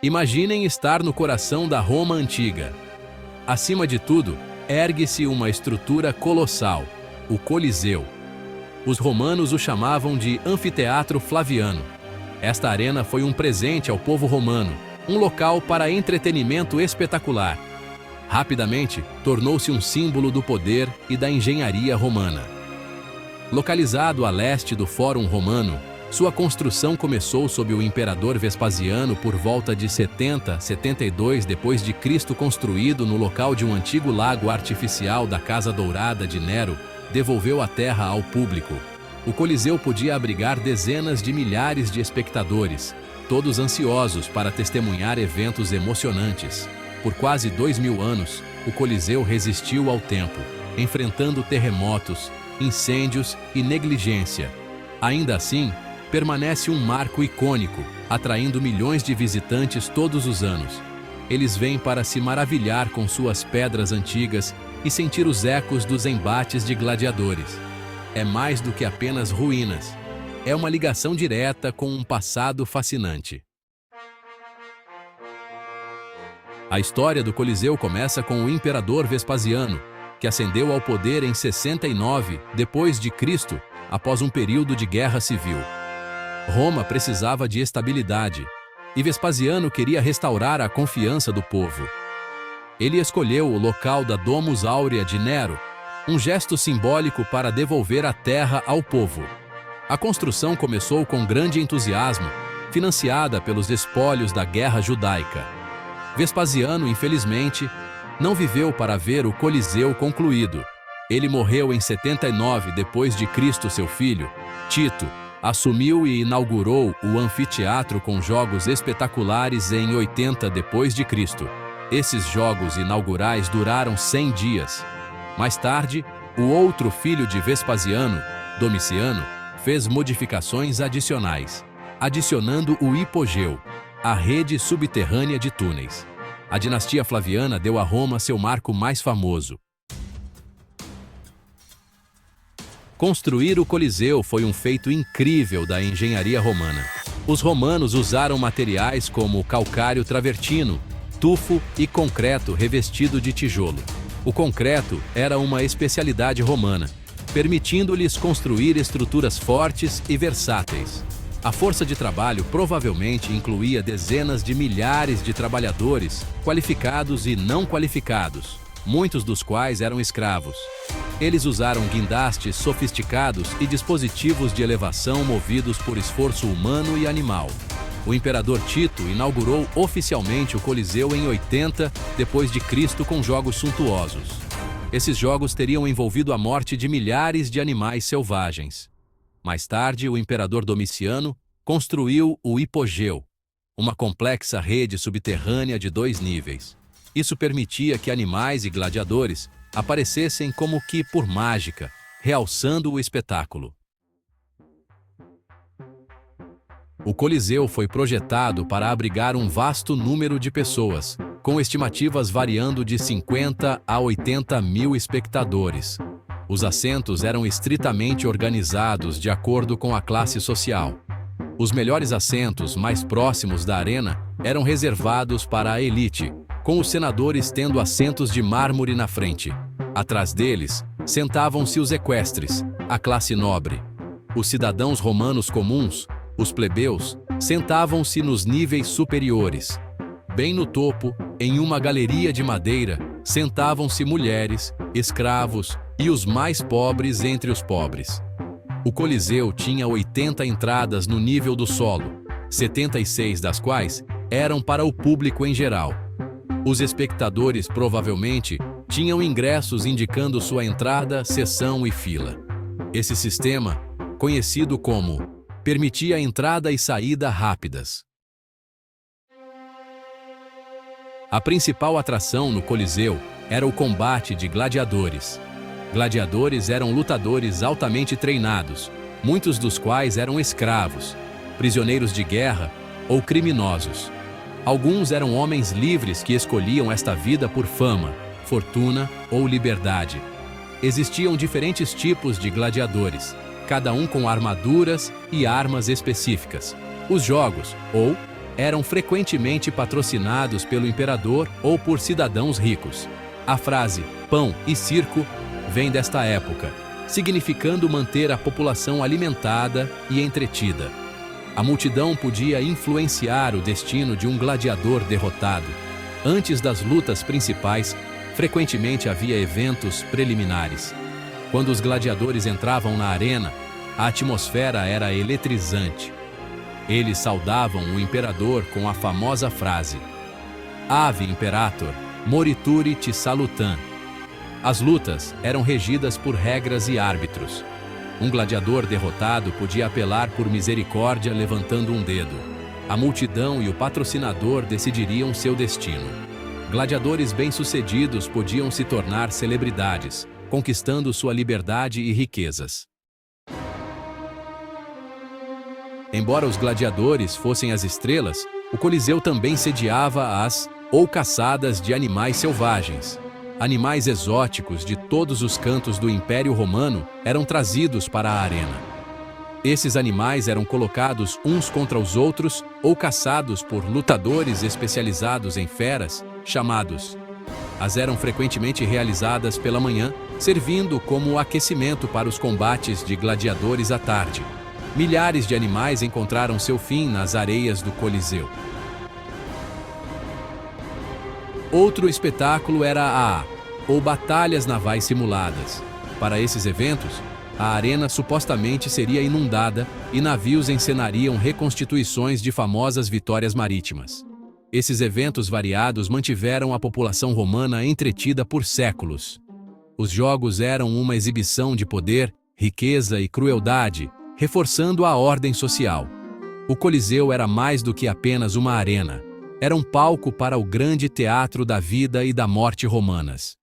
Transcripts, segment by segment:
Imaginem estar no coração da Roma antiga. Acima de tudo, ergue-se uma estrutura colossal, o Coliseu. Os romanos o chamavam de Anfiteatro Flaviano. Esta arena foi um presente ao povo romano, um local para entretenimento espetacular. Rapidamente, tornou-se um símbolo do poder e da engenharia romana. Localizado a leste do Fórum Romano, sua construção começou sob o imperador Vespasiano por volta de 70-72 d.C., construído no local de um antigo lago artificial da Casa Dourada de Nero, devolveu a terra ao público. O Coliseu podia abrigar dezenas de milhares de espectadores, todos ansiosos para testemunhar eventos emocionantes. Por quase 2000 anos, o Coliseu resistiu ao tempo, enfrentando terremotos, incêndios e negligência. Ainda assim, permanece um marco icônico, atraindo milhões de visitantes todos os anos. Eles vêm para se maravilhar com suas pedras antigas e sentir os ecos dos embates de gladiadores. É mais do que apenas ruínas. É uma ligação direta com um passado fascinante. A história do Coliseu começa com o imperador Vespasiano, que ascendeu ao poder em 69 d.C., após um período de guerra civil. Roma precisava de estabilidade, e Vespasiano queria restaurar a confiança do povo. Ele escolheu o local da Domus Aurea de Nero, um gesto simbólico para devolver a terra ao povo. A construção começou com grande entusiasmo, financiada pelos espólios da guerra judaica. Vespasiano, infelizmente, não viveu para ver o Coliseu concluído. Ele morreu em 79 d.C. Seu filho, Tito, assumiu e inaugurou o anfiteatro com jogos espetaculares em 80 d.C. Esses jogos inaugurais duraram 100 dias. Mais tarde, o outro filho de Vespasiano, Domiciano, fez modificações adicionais, adicionando o hipogeu, a rede subterrânea de túneis. A dinastia Flaviana deu a Roma seu marco mais famoso. Construir o Coliseu foi um feito incrível da engenharia romana. Os romanos usaram materiais como calcário travertino, tufo e concreto revestido de tijolo. O concreto era uma especialidade romana, permitindo-lhes construir estruturas fortes e versáteis. A força de trabalho provavelmente incluía dezenas de milhares de trabalhadores, qualificados e não qualificados, muitos dos quais eram escravos. Eles usaram guindastes sofisticados e dispositivos de elevação movidos por esforço humano e animal. O imperador Tito inaugurou oficialmente o Coliseu em 80 d.C. com jogos suntuosos. Esses jogos teriam envolvido a morte de milhares de animais selvagens. Mais tarde, o imperador Domiciano construiu o hipogeu, uma complexa rede subterrânea de 2 níveis. Isso permitia que animais e gladiadores aparecessem como que por mágica, realçando o espetáculo. O Coliseu foi projetado para abrigar um vasto número de pessoas, com estimativas variando de 50 a 80 mil espectadores. Os assentos eram estritamente organizados de acordo com a classe social. Os melhores assentos mais próximos da arena eram reservados para a elite, com os senadores tendo assentos de mármore na frente. Atrás deles, sentavam-se os equestres, a classe nobre. Os cidadãos romanos comuns, os plebeus, sentavam-se nos níveis superiores. Bem no topo, em uma galeria de madeira, sentavam-se mulheres, escravos e os mais pobres entre os pobres. O Coliseu tinha 80 entradas no nível do solo, 76 das quais eram para o público em geral. Os espectadores provavelmente tinham ingressos indicando sua entrada, seção e fila. Esse sistema, conhecido como, permitia entrada e saída rápidas. A principal atração no Coliseu era o combate de gladiadores. Gladiadores eram lutadores altamente treinados, muitos dos quais eram escravos, prisioneiros de guerra ou criminosos. Alguns eram homens livres que escolhiam esta vida por fama, fortuna ou liberdade. Existiam diferentes tipos de gladiadores, cada um com armaduras e armas específicas. Os jogos, ou eram frequentemente patrocinados pelo imperador ou por cidadãos ricos. A frase "pão e circo" vem desta época, significando manter a população alimentada e entretida. A multidão podia influenciar o destino de um gladiador derrotado. Antes das lutas principais, frequentemente havia eventos preliminares. Quando os gladiadores entravam na arena, a atmosfera era eletrizante. Eles saudavam o imperador com a famosa frase "Ave Imperator, morituri te salutam". As lutas eram regidas por regras e árbitros. Um gladiador derrotado podia apelar por misericórdia levantando um dedo. A multidão e o patrocinador decidiriam seu destino. Gladiadores bem-sucedidos podiam se tornar celebridades, conquistando sua liberdade e riquezas. Embora os gladiadores fossem as estrelas, o Coliseu também sediava as ou caçadas de animais selvagens. Animais exóticos de todos os cantos do Império Romano eram trazidos para a arena. Esses animais eram colocados uns contra os outros ou caçados por lutadores especializados em feras, chamados. As eram frequentemente realizadas pela manhã, servindo como aquecimento para os combates de gladiadores à tarde. Milhares de animais encontraram seu fim nas areias do Coliseu. Outro espetáculo era ou batalhas navais simuladas. Para esses eventos, a arena supostamente seria inundada e navios encenariam reconstituições de famosas vitórias marítimas. Esses eventos variados mantiveram a população romana entretida por séculos. Os jogos eram uma exibição de poder, riqueza e crueldade, reforçando a ordem social. O Coliseu era mais do que apenas uma arena. Era um palco para o grande teatro da vida e da morte romanas.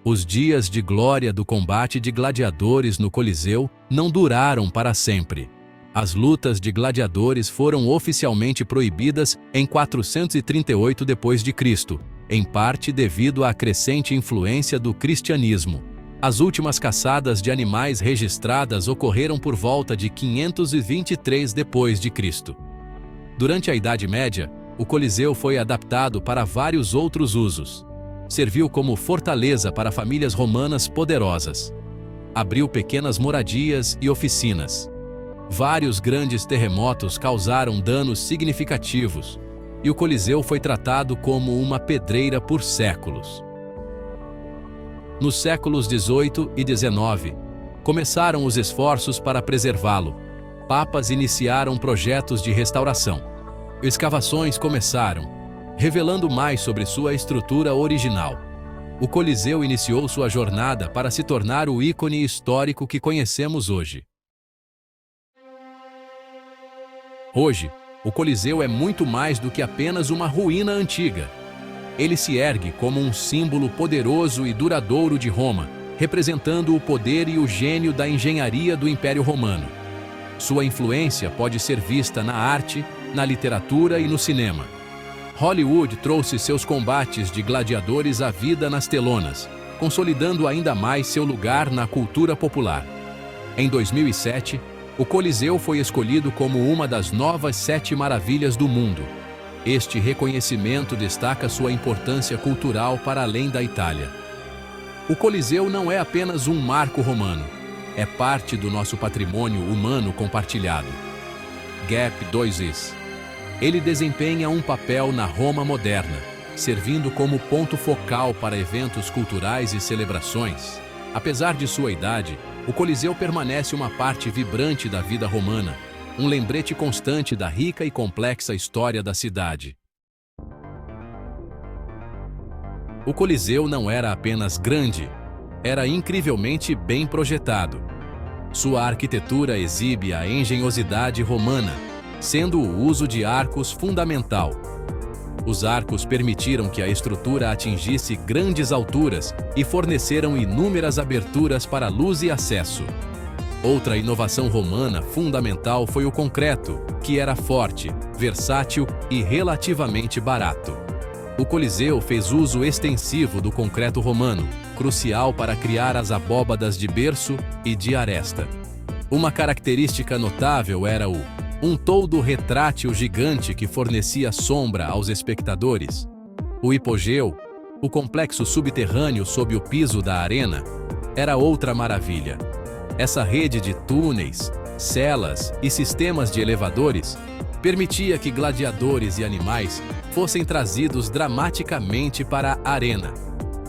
Os dias de glória do combate de gladiadores no Coliseu não duraram para sempre. As lutas de gladiadores foram oficialmente proibidas em 438 d.C., em parte devido à crescente influência do cristianismo. As últimas caçadas de animais registradas ocorreram por volta de 523 d.C. Durante a Idade Média, o Coliseu foi adaptado para vários outros usos. Serviu como fortaleza para famílias romanas poderosas. Abriu pequenas moradias e oficinas. Vários grandes terremotos causaram danos significativos, e o Coliseu foi tratado como uma pedreira por séculos. Nos séculos XVIII e XIX, começaram os esforços para preservá-lo. Papas iniciaram projetos de restauração. Escavações começaram, revelando mais sobre sua estrutura original. O Coliseu iniciou sua jornada para se tornar o ícone histórico que conhecemos hoje. Hoje, o Coliseu é muito mais do que apenas uma ruína antiga. Ele se ergue como um símbolo poderoso e duradouro de Roma, representando o poder e o gênio da engenharia do Império Romano. Sua influência pode ser vista na arte, na literatura e no cinema. Hollywood trouxe seus combates de gladiadores à vida nas telonas, consolidando ainda mais seu lugar na cultura popular. Em 2007, o Coliseu foi escolhido como uma das novas 7 maravilhas do mundo. Este reconhecimento destaca sua importância cultural para além da Itália. O Coliseu não é apenas um marco romano, é parte do nosso patrimônio humano compartilhado. Gap 2is. Ele desempenha um papel na Roma moderna, servindo como ponto focal para eventos culturais e celebrações. Apesar de sua idade, o Coliseu permanece uma parte vibrante da vida romana, um lembrete constante da rica e complexa história da cidade. O Coliseu não era apenas grande, era incrivelmente bem projetado. Sua arquitetura exibe a engenhosidade romana, sendo o uso de arcos fundamental. Os arcos permitiram que a estrutura atingisse grandes alturas e forneceram inúmeras aberturas para luz e acesso. Outra inovação romana fundamental foi o concreto, que era forte, versátil e relativamente barato. O Coliseu fez uso extensivo do concreto romano, crucial para criar as abóbadas de berço e de aresta. Uma característica notável era o Um toldo retrátil gigante que fornecia sombra aos espectadores. O hipogeu, o complexo subterrâneo sob o piso da arena, era outra maravilha. Essa rede de túneis, celas e sistemas de elevadores permitia que gladiadores e animais fossem trazidos dramaticamente para a arena.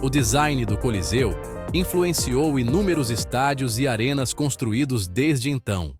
O design do Coliseu influenciou inúmeros estádios e arenas construídos desde então.